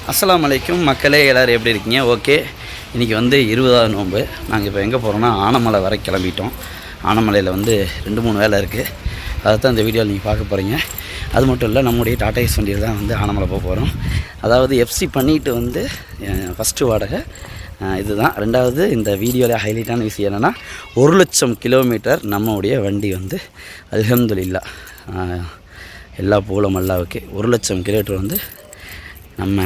அஸ்ஸலாமு அலைக்கும் மக்களே, எல்லோரும் எப்படி இருக்கீங்க? ஓகே, இன்றைக்கி வந்து 20ஆவது நோன்பு. நாங்கள் இப்போ எங்கே போகிறோன்னா ஆனமலை வரை கிளம்பிட்டோம். ஆனமலையில் வந்து 2-3 வேலை இருக்குது. அதை தான் இந்த வீடியோவில் நீங்கள் பார்க்க போகிறீங்க. அது மட்டும் இல்லை, நம்முடைய டாடா ஏஸ் வண்டியில் தான் வந்து ஆனமலை போக போகிறோம். அதாவது எஃப்சி பண்ணிவிட்டு வந்து ஃபஸ்ட்டு வாடகை இதுதான். ரெண்டாவது இந்த வீடியோவில் ஹைலைட்டான விஷயம் என்னென்னா 1,00,000 கிலோமீட்டர் நம்முடைய வண்டி வந்து அல்ஹம்துலில்லாஹ் எல்லா புகழும் அல்லாஹ்வுக்கு 1,00,000 கிலோமீட்டர் வந்து நம்ம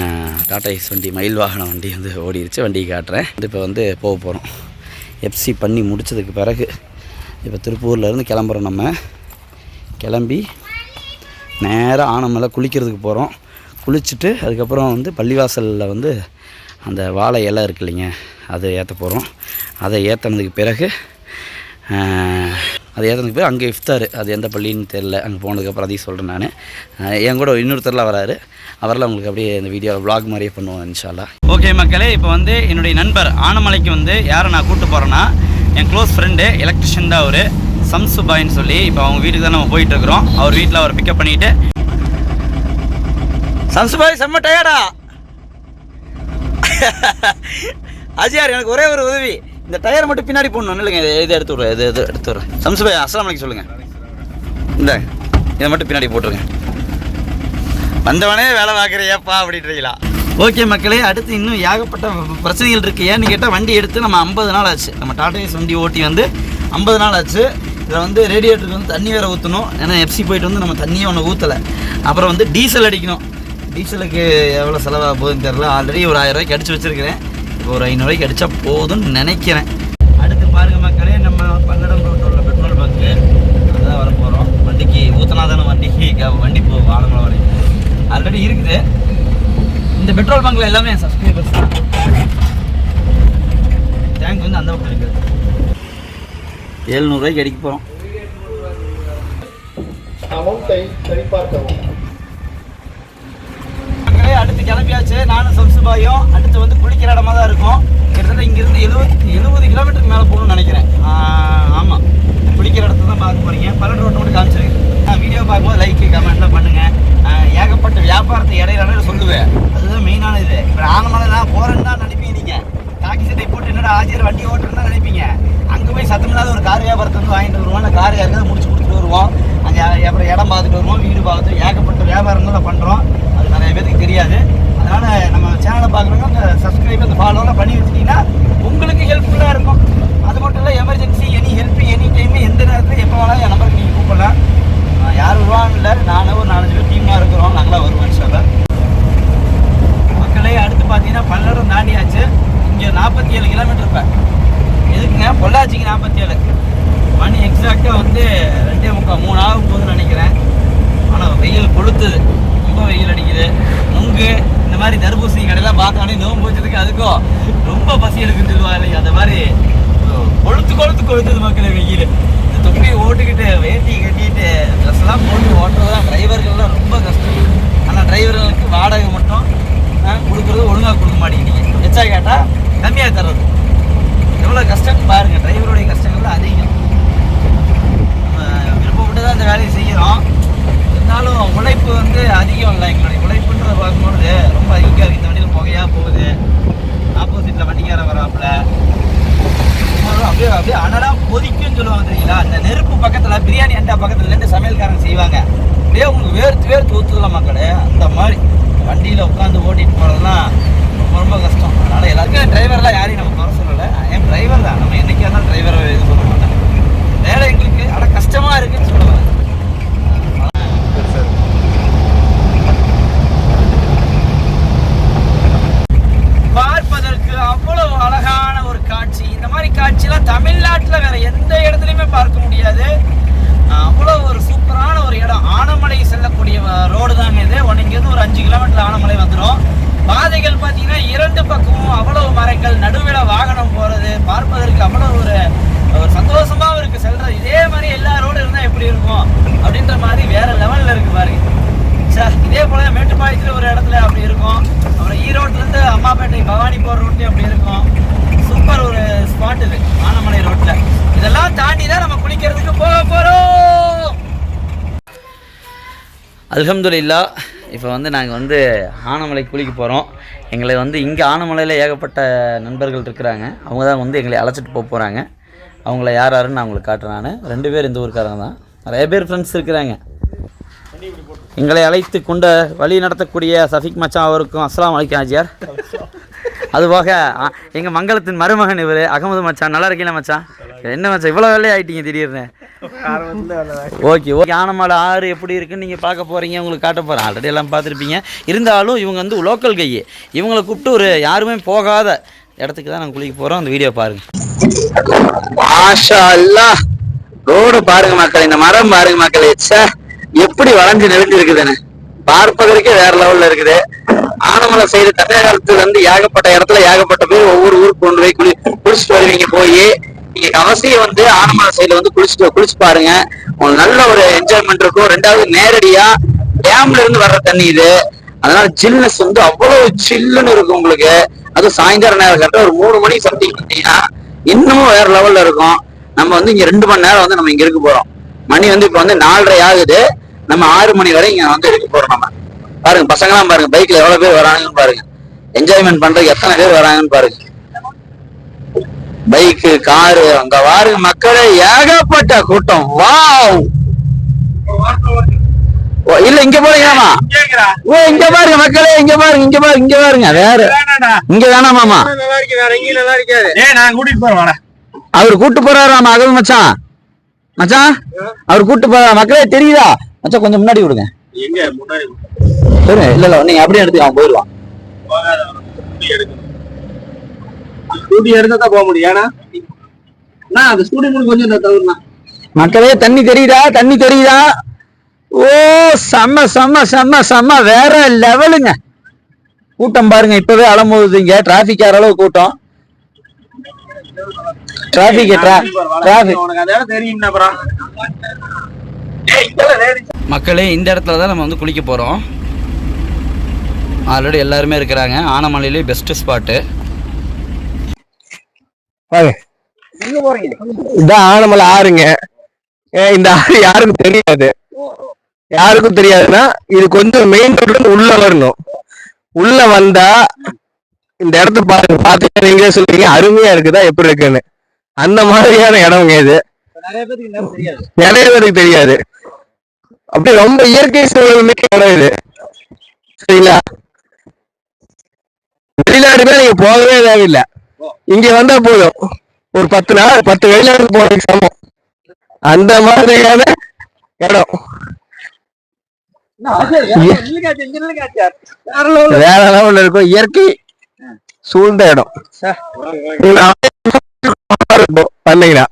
டாடா ஏஸ் வண்டி மயில் வாகன வண்டி வந்து ஓடிடுச்சு. வண்டியை காட்டுறேன். இப்போ வந்து போக போகிறோம். எஃப்சி பண்ணி முடித்ததுக்கு பிறகு இப்போ திருப்பூர்லேருந்து கிளம்புறோம். நம்ம கிளம்பி நேராக ஆனமலை குளிக்கிறதுக்கு போகிறோம். குளிச்சுட்டு அதுக்கப்புறம் வந்து பள்ளிவாசலில் வந்து அந்த வாழை இலை இருக்கு இல்லைங்க, அதை ஏற்ற போகிறோம். அதை ஏற்றினதுக்கு பிறகு அங்கே இஃப்தார், அது எந்த பள்ளின்னு தெரில. அங்கே போனதுக்கப்புறம் அதையும் சொல்கிறேன். நான் என் கூட இன்னொருத்தரில் வராரு. அவரெல்லாம் உங்களுக்கு அப்படியே இந்த வீடியோ விளாக் மாதிரியே பண்ணுவோம் இன்ஷா அல்லாஹ். ஓகே மக்களே, இப்போ வந்து என்னுடைய நண்பர் ஆனமலைக்கு வந்து யாரை நான் கூப்பிட்டு போகிறேன்னா, என் க்ளோஸ் ஃப்ரெண்டு எலக்ட்ரிஷியன் தான் அவர், சம்சுபாயின்னு சொல்லி. இப்போ அவங்க வீட்டுக்கு தான் நம்ம போயிட்டுருக்குறோம். அவர் வீட்டில் அவர் பிக்கப் பண்ணிவிட்டு. சம்சுபாய் செம்ம டயர்டா அஜியார், எனக்கு ஒரே ஒரு உதவி, இந்த டயரை மட்டும் பின்னாடி போடணும். இல்லைங்க, இது எடுத்து விட்றேன், இது எடுத்து விட்றேன். சம்சுபாய் அஸ்ஸலாமு அலைக்கும் சொல்லுங்கள். இந்த இதை மட்டும் பின்னாடி போட்டுருங்க. வந்தவனே வேலை பார்க்குறியாப்பா அப்படின்றீங்களா? ஓகே மக்களே, அடுத்து இன்னும் ஏகப்பட்ட பிரச்சனைகள் இருக்குது. ஏன்னு கேட்டால் வண்டி எடுத்து நம்ம 50 நாள் ஆச்சு. நம்ம டாடா ஏஸ் வண்டி ஓட்டி வந்து 50 நாள் ஆச்சு. இதில் வந்து ரேடியேட்டருக்கு வந்து தண்ணி வேறு ஊற்றணும். ஏன்னா எஃப்சி போயிட்டு வந்து நம்ம தண்ணியே ஒன்று ஊற்றலை. அப்புறம் வந்து டீசல் அடிக்கணும். டீசலுக்கு எவ்வளோ செலவாக போகுதுன்னு தெரில. ஆல்ரெடி ஒரு 1000 ரூபாய்க்கு அடித்து வச்சுருக்கிறேன். இப்போ ஒரு 500 ரூபாய்க்கு அடித்தா போதும்னு நினைக்கிறேன். அடுத்து பாருங்கள் மக்களே, நம்ம பல்லடம் ரோட்டில் உள்ள பெட்ரோல் பங்க்கு அதுதான் வர போகிறோம். வண்டிக்கு ஊற்றினா தானே வண்டி போகும் ஆனமலை வரைக்கும். ஆல்ரெடி இருக்குது. இந்த பெட்ரோல் பங்கில் எல்லாமே சப்ஸ்கிரைபர்ஸ் தான். டேங்க் வந்து அந்த பக்கம் இருக்குது. 700 ரூபாய்க்கு அடிக்க போகிறோம். மக்களே, அடுத்து கிளம்பியாச்சு. நானும் சம்சுபாயும். அடுத்து வந்து குளிக்கிற இடமா தான் இருக்கும். கிட்டத்தட்ட இங்கேருந்து 70 கிலோமீட்டருக்கு மேலே போகணும்னு நினைக்கிறேன். ஆமாம், குளிக்கிற இடத்த தான் பார்க்க போகிறீங்க. பல்லடம் ரோட்டை மட்டும் காமிச்சிருக்கு. வீடியோ பார்க்கும்போது லைக் கமெண்ட்லாம் பண்ணுங்கள். ஏகப்பட்ட வியாபாரத்தை இடையில சொல்லுவேன். அதுதான் மெயினான இது. இப்போ ஆனமலை நான் போகிறேன்னு தான் நினைப்பீங்க. நீங்கள் காக்கி சட்டை போட்டு என்னடா ஆஜியர் வண்டி ஓட்டுறேன்னு தான் நினைப்பீங்க. அங்கே போய் சத்தமில்லாத ஒரு கார் வியாபாரத்தை வந்து வாங்கிட்டு வருவோம். அந்த கார் யாருக்காவது முடிச்சு கொடுத்துட்டு வருவோம். அங்கே அப்புறம் இடம் பார்த்துட்டு வருவோம், வீடு பார்த்துட்டு ஏகப்பட்ட வியாபாரங்கள் பண்ணுறோம். அது நிறைய பேருக்கு தெரியாது. அதனால் நம்ம சேனலை பார்க்குறவங்க அந்த சப்ஸ்கிரைப் அந்த ஃபாலோலாம் பண்ணி வச்சுட்டிங்கன்னா உங்களுக்கு ஹெல்ப்ஃபுல்லாக இருக்கும். அது மட்டும் இல்லை, emergency any help any time எந்த நேரத்தில் எப்போ வேணாலும் என் நம்பருக்கு நீங்கள் கூப்பிடலாம். யார் வருவாங்க இல்லை, நானும் ஒரு 4-5 பேர் டீமாக இருக்கிறோம். நாங்களாம் வருவோம் இன்ஷா அல்லாஹ். மக்களே, அடுத்து பார்த்தீங்கன்னா பல்லடம் தாண்டியாச்சு. இங்கே 47 கிலோமீட்டர். இப்போ எதுக்குங்க, பொள்ளாச்சிக்கு 47. மணி எக்ஸாக்டாக வந்து 2:45-3 ஆகும் போதுன்னு நினைக்கிறேன். ஆனால் வெயில் கொளுத்துது, ரொம்ப வெயில் அடிக்குது. நுங்கு இந்த மாதிரி தர்பூசணி கடையெல்லாம் பார்த்தானே நோம்பு வச்சதுக்கு அதுக்கும் ரொம்ப பசி எடுக்குன்னு சொல்லுவாங்க. அந்த மாதிரி கொளுத்துது மக்களே வெயில். இந்த தொப்பியை ஓட்டுக்கிட்டு வேட்டி கட்டிட்டு ட்ரெஸ்லாம் போட்டு ஓட்டுறதுலாம் டிரைவர்கள்லாம் ரொம்ப கஷ்டம். ஆனால் டிரைவர்களுக்கு வாடகை மட்டும் கொடுக்குறது ஒழுங்காக கொடுக்க மாட்டேங்கிறீங்க. எச்சா கேட்டால் கம்மியாக தர்றது. எவ்வளோ கஷ்டம் பாருங்கள். டிரைவருடைய கஷ்டங்கள்லாம் அதிகம். நம்ம விருப்பப்பட்டு தான் இந்த வேலையை செய்கிறோம். இருந்தாலும் உழைப்பு வந்து அதிகம் இல்லை. எங்களுடைய உழைப்புன்றதை பார்க்கும்போது ரொம்ப அதிகமாக இருக்குது. இந்த வண்டியில் புகையாக போகுது. ஆப்போசிட்டில் வண்டிக்கார வராப்புல அப்படியே அனலாக கொதிக்குன்னு சொல்லுவாங்க தெரியுங்களா. அந்த நெருப்பு பக்கத்தில் பிரியாணி அண்டா பக்கத்துலேருந்து சமையல்காரங்க செய்வாங்க. அப்படியே உங்களுக்கு வேர்த்து ஊற்றுதலாம் மக்களே. அந்த மாதிரி வண்டியில் உட்காந்து ஓட்டிகிட்டு போகிறதுலாம் ரொம்ப ரொம்ப கஷ்டம். அதனால் எல்லாருக்கும் டிரைவர்லாம் யாரையும் நம்ம குறை சொல்லலை. என் டிரைவர் தான். நம்ம என்றைக்கா இருந்தாலும் டிரைவரை இது சொல்ல மாட்டேன். வேலை எங்களுக்கு ஆனால் கஷ்டமாக இருக்குதுன்னு சொல்லுவாங்க. பார்ப்பதற்கு அவ்வளவு அழகான ஒரு காட்சி. இந்த மாதிரி காட்சியெல்லாம் தமிழ்நாட்டில் வேற எந்த இடத்துலையுமே பார்க்க முடியாது. அவ்வளோ ஒரு சூப்பரான ஒரு இடம். ஆனமலை செல்லக்கூடிய ரோடு தாங்க இது. இங்கேருந்து ஒரு 5 கிலோமீட்டர் ஆனமலை வந்துடும். பாதைகள் பார்த்தீங்கன்னா 2 பக்கமும் அவ்வளவு மரங்கள், நடுவில் வாகனம் போகிறது பார்ப்பதற்கு அவ்வளோ ஒரு சந்தோஷமாகவும் இருக்குது செல்றது. இதே மாதிரி எல்லா ரோடு இருந்தால் எப்படி இருக்கும் அப்படின்ற மாதிரி வேற லெவலில் இருக்குது பாருங்க. சார் இதே போல மேட்டுப்பாளையத்தில் ஒரு இடத்துல அப்படி இருக்கும். அப்புறம் ஈரோட்லேருந்து அம்மாப்பேட்டை பவானி போகிற ரோட்லேயும் அப்படி இருக்கும். சூப்பர் ஒரு ஸ்பாட் இது ஆனமலை ரோட்டில். இதெல்லாம் தாண்டி தான் நம்ம குளிக்கிறதுக்கு போக போகிறோம். அல்ஹம்துலில்லாஹ் இப்போ வந்து நாங்கள் வந்து ஆனமலை குளிக்க போகிறோம். எங்களை வந்து இங்கே ஆனமலையில் ஏகப்பட்ட நண்பர்கள் இருக்கிறாங்க. அவங்க தான் வந்து எங்களை அழைச்சிட்டு போகிறாங்க. அவங்கள யார் யாருன்னு நான் உங்களுக்கு காட்டுறேன். நான் 2 பேர் இந்த ஊருக்காரங்க தான். நிறைய பேர் ஃப்ரெண்ட்ஸ் இருக்கிறாங்க. எங்களை அழைத்து கொண்ட வழி நடத்தக்கூடிய சஃபிக் மச்சான் அவருக்கும் அஸ்ஸலாமு அலைக்கும் ஆஜியார். அதுபோக எங்கள் மங்களத்தின் மருமகன் இவர் அகமது மச்சான். நல்லா இருக்கீங்களா மச்சான்? என்ன மச்சான் இவ்வளோ வேலையை ஆகிட்டீங்க திடீர்னு? ஓகே ஆனமலை ஆறு எப்படி இருக்குன்னு நீங்கள் பார்க்க போகிறீங்க, உங்களுக்கு காட்ட போகிறேன். ஆல்ரெடி எல்லாம் பார்த்துருப்பீங்க. இருந்தாலும் இவங்க வந்து லோக்கல் கையை இவங்களை கூப்பிட்டு ஒரு யாருமே போகாத இடத்துக்கு தான் நாங்கள் குளிக்க போகிறோம். அந்த வீடியோ பாருங்கள். மாஷா அல்லாஹ், ரோடு பாருங்க மக்கள், இந்த மரம் பாருங்க மக்கள், எப்படி வளைஞ்சு நெளிஞ்சு இருக்குதுன்னு பார்ப்பதற்கே வேற லெவல்ல இருக்குது. ஆனமலை சைடு தமிழகத்துல இருந்து ஏகப்பட்ட இடத்துல ஏகப்பட்ட பேர் ஒவ்வொரு ஊருக்கு கொண்டு போய் குளிச்சுட்டு வருவீங்க. போய் நீங்க அவசியம் வந்து ஆனமலை சைடுல வந்து குளிச்சு பாருங்க. உங்களுக்கு நல்ல ஒரு என்ஜாய்மெண்ட் இருக்கும். 2வது நேரடியா டேம்ல இருந்து வர்ற தண்ணி இது, அதனால சில்னஸ் வந்து அவ்வளவு சில்லுன்னு இருக்கும் உங்களுக்கு. அதுவும் சாயந்தர நேரம் கரெக்டா ஒரு 3 மணி சம்திங் பார்த்தீங்கன்னா இன்னமும் வேற லெவல்ல இருக்கும். நம்ம வந்து இங்க 2 மணி நேரம் வந்து நம்ம இங்க இருக்க போறோம். மணி வந்து இப்ப வந்து 4:30 ஆகுது. நம்ம 6 மணி வரை இங்க வந்து இருக்க போறோம். நம்ம பாருங்க, பசங்களாம் பாருங்க, பைக்ல எவ்வளவு பேர் வராங்கன்னு பாருங்க. என்ஜாய்மெண்ட் பண்றதுக்கு எத்தனை பேர் வராங்கன்னு பாருங்க. பைக்கு, காரு, அங்க பாருங்க மக்களே, ஏகப்பட்ட கூட்டம். வாவ், இல்ல இங்க போறீங்களாமா? ஓ இங்க பாருங்க மக்களே, இங்க பாருங்க வேற இங்க வேணாமாமா? அவரு கூட்டு போறாராமா அகல் மச்சான். அவர் கூட்டு போற மக்களே தெரியுதா மச்சான்? கொஞ்சம் முன்னாடி விடுங்க. சரி, இல்ல நீங்க அப்படியே எடுத்து அவன் போயிடுவான். போக முடியும். மக்களே தண்ணி தெரியுதா? ஓ செம்ம வேற லெவலுங்க. கூட்டம் பாருங்க, இப்பவே அலம்போகுது. இங்க டிராபிக் ஆற அளவு கூட்டம். மக்களே இந்த இடத்துல தான் நம்ம வந்து குளிக்க போறோம். ஆல்ரெடி எல்லாருமே இருக்கிறாங்க. ஆனமலையிலே பெஸ்ட் ஸ்பாட்டு. இதான் ஆனமலை ஆறுங்க. இந்த ஆறு யாருக்கும் தெரியாதுன்னா இது கொஞ்சம் மெயின் ரோட்ல உள்ள வரணும். உள்ள வந்தா இந்த இடத்த பாருங்க, பார்த்து நீங்களே சொல்றீங்க அருமையா இருக்குதா எப்படி இருக்குன்னு. அந்த மாதிரியான இடம்ங்க இது. நிறைய பேருக்கு தெரியாது. அப்படி ரொம்ப இயற்கை சூழல் மிக்க இடம் இது. சரிங்களா? வெளிநாடுமே நீங்க போகவே தேவையில்லை, இங்க வந்தா போதும். ஒரு 10 வெளிநாடு போறதுக்கு சமம். அந்த மாதிரியான இடம். வேற லெவல்ல இருக்கும். இயற்கை சூழ்ந்த இடம். பண்ணீங்கன்னா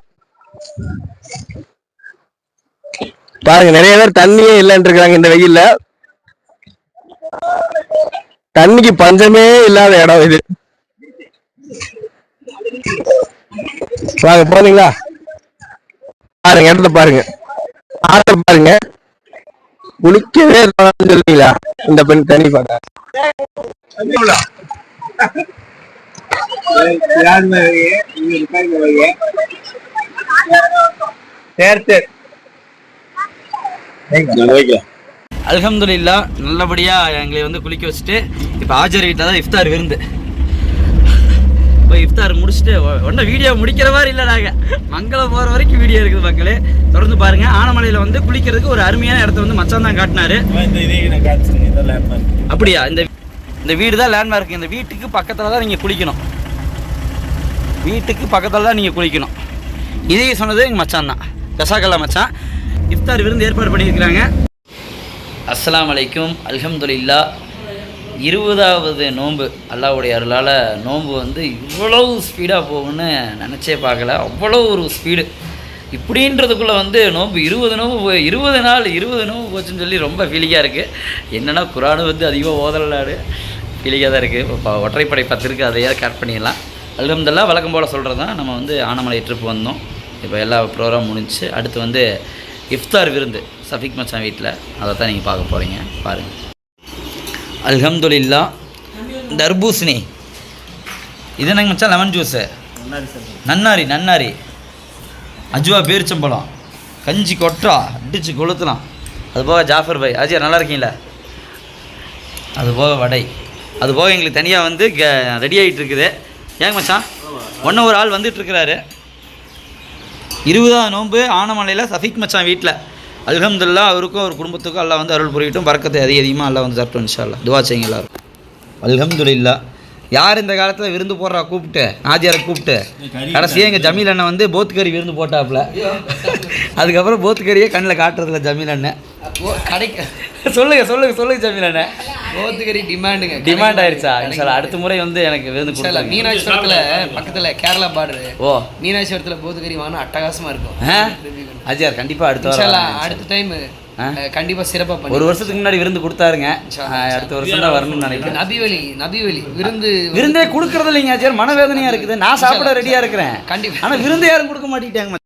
பாருங்க, நிறைய பேர் தண்ணியே இல்லைன்னு இருக்காங்க. இந்த வெயில்ல தண்ணிக்கு பஞ்சமே இல்லாத இடம் இது. வாங்க போறீங்களா? பாருங்க இடத்த பாருங்க, ஆத்த பாருங்க. குளிக்கவே சொல்றீங்களா இந்த பெண் தண்ணி பாக்க? அல்ஹம்துலில்லாஹ் நல்லபடியா எங்களை வந்து குளிக்க வச்சுட்டு இப்போ ஆஜர் வீட்டில் தான் இஃப்தார் விருந்து. இப்போ இஃப்தார் முடிச்சுட்டு ஒன்றும் வீடியோ முடிக்கிற மாதிரி இல்லை. நாங்கள் மங்களம் போகிற வரைக்கும் வீடியோ இருக்குது மக்களே, தொடர்ந்து பாருங்க. ஆனமலையில் வந்து குளிக்கிறதுக்கு ஒரு அருமையான இடத்த வந்து மச்சான் தான் காட்டினாரு. அப்படியா? இந்த வீடு தான் லேண்ட்மார்க். இந்த வீட்டுக்கு பக்கத்தில் தான் நீங்கள் குளிக்கணும். இதையும் சொன்னது எங்கள் மச்சான் தான். ஜஸாக்கல்லா மச்சான். இஃப்தார் விருந்து ஏற்பாடு பண்ணியிருக்கிறாங்க. அஸ்ஸலாமு அலைக்கும். அல்ஹம்துலில்லாஹ் 20வது நோன்பு. அல்லாஹ்வுடைய அருளால் நோன்பு வந்து இவ்வளவு ஸ்பீடாக போகும்னு நினச்சே பார்க்கல. அவ்வளோ ஒரு ஸ்பீடு. இப்படின்றதுக்குள்ளே வந்து நோன்பு 20 நோன்பு போச்சுன்னு சொல்லி ரொம்ப ஃபீலிங்காக இருக்குது. என்னென்னா குரானு வந்து அதிகமாக ஓதலாடு ஃபீலிங்காக தான் இருக்குது. இப்போ ஒற்றைப்படை 10 இருக்குது, அதையாவது கட் பண்ணிடலாம். அல்ஹம்துலில்லாஹ் வழக்கம் போல் சொல்கிறது தான். நம்ம வந்து ஆனமலை ட்ரிப் வந்தோம். இப்போ எல்லா ப்ரோக்ராம் முடிஞ்சு அடுத்து வந்து இஃப்தார் விருந்து சஃபிக் மச்சான் வீட்டில். அதை தான் நீங்கள் பார்க்க போகிறீங்க. பாருங்கள். அல்ஹம்துலில்லாஹ். தர்பூசணி இது என்னங்க மச்சான்? லெமன் ஜூஸு, நன்னாரி, அஜ்வா பேரிச்சம்பழம், கஞ்சி கொட்டா அடிச்சு கொளுத்தலாம். அதுபோக ஜாஃபர் பாய். அஜய் நல்லா இருக்கீங்களா? அது போக வடை, அது போக எங்களுக்கு தனியாக வந்து ரெடி ஆகிட்டு இருக்குது. ஏங்க மச்சான் ஒன்று ஒரு ஆள் வந்துட்டுருக்கிறாரு. 20ஆம் நோன்பு ஆனமலையில் சஃபிக் மச்சான் வீட்டில். அல்ஹம்துலில்லாஹ் அவருக்கும் அவர் குடும்பத்துக்கும் அல்லாஹ் வந்து அருள் புரியட்டும், பரக்கத்தை அதிகமாக அல்லாஹ் வந்து தரட்டும் இன்ஷா அல்லாஹ். துவா செய்யுங்க எல்லாரும். அல்ஹம்துலில்லாஹ். யார் இந்த காலத்தில் விருந்து போடுறா கூப்பிட்டு, நாஜியாரை கூப்பிட்டு கடைசியாக எங்கள் ஜமீல் அண்ணன் வந்து போத்துக்கறி விருந்து போட்டாப்புல. அதுக்கப்புறம் போத்துக்கறியே கண்ணில் காட்டுறதில்ல ஜமீல் அண்ணன். கடைக்கு சொல்லுங்க ஜமீல் அண்ணன். போத்துக்கறி டிமாண்ட் ஆயிடுச்சா? இன்ஷால்லா அடுத்த முறை வந்து எனக்கு விருந்து கொடுத்தாங்க. மீனாட்சிபுரத்தில் பக்கத்தில் கேரளா பார்டரு. ஓ, மீனாட்சிபுரத்தில் போத்துக்கறி வாங்கினா அட்டகாசமாக இருக்கும். அஜியார் கண்டிப்பாக அடுத்த டைம் கண்டிப்பாக சிறப்பாக பண்ணி. ஒரு வருஷத்துக்கு முன்னாடி விருந்து கொடுத்தாருங்க. அடுத்த வருஷம் தான் வரணும்னு நினைக்கிறேன். நபிவலி விருந்தே கொடுக்கறது இல்லைங்க அஜியார். மனவேதனையாக இருக்குது. நான் சாப்பிட ரெடியாக இருக்கிறேன் கண்டிப்பாக. ஆனால் விருந்து யாரும் கொடுக்க மாட்டேங்கிட்டாங்க.